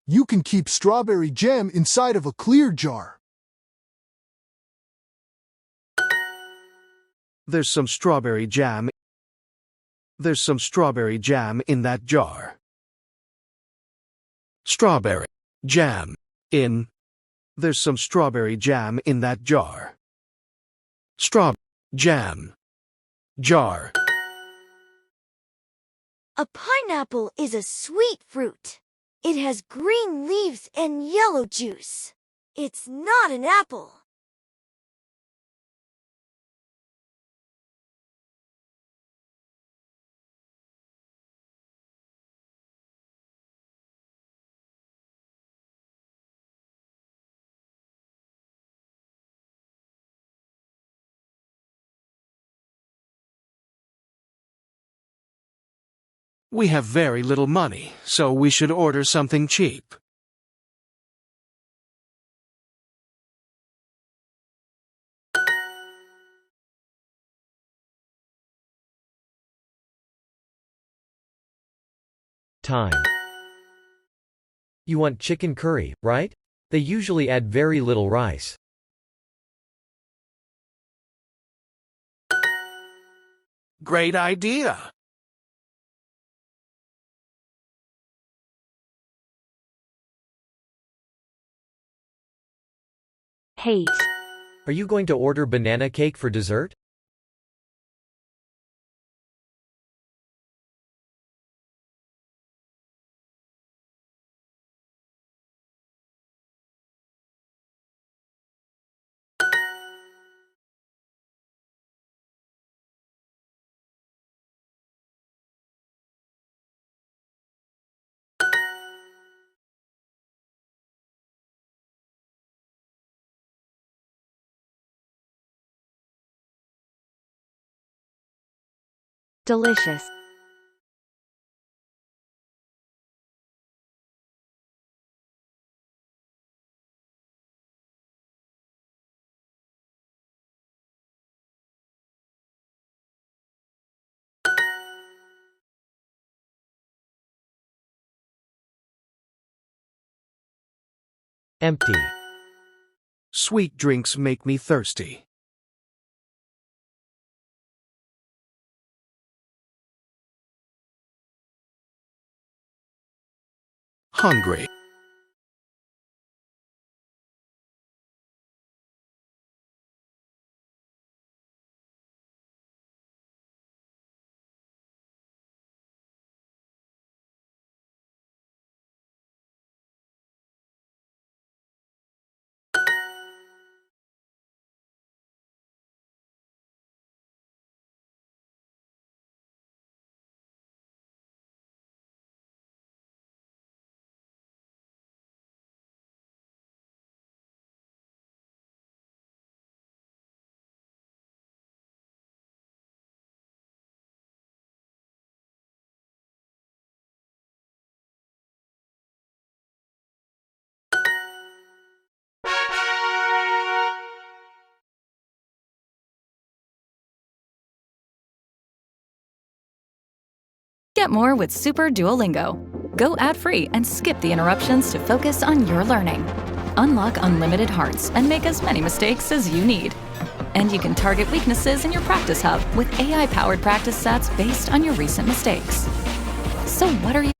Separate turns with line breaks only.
You can keep strawberry jam inside of a clear jar.
There's some strawberry jam. There's some strawberry jam in that jar. Strawberry jam in. There's some strawberry jam in that jar. Straw jam jar.
A pineapple is a sweet fruit. It has green leaves and yellow juice. It's not an apple.
We have very little money, so we should order something cheap.
Time. You want chicken curry, right? They usually add very little rice.
Great idea.
Hate.
Are you going to order banana cake for dessert?
Delicious.
Empty.
Sweet drinks make me thirsty. Hungry.
Get more with Super Duolingo. Go ad-free and skip the interruptions to focus on your learning. Unlock unlimited hearts and make as many mistakes as you need. And you can target weaknesses in your practice hub with AI-powered practice sets based on your recent mistakes. So what are you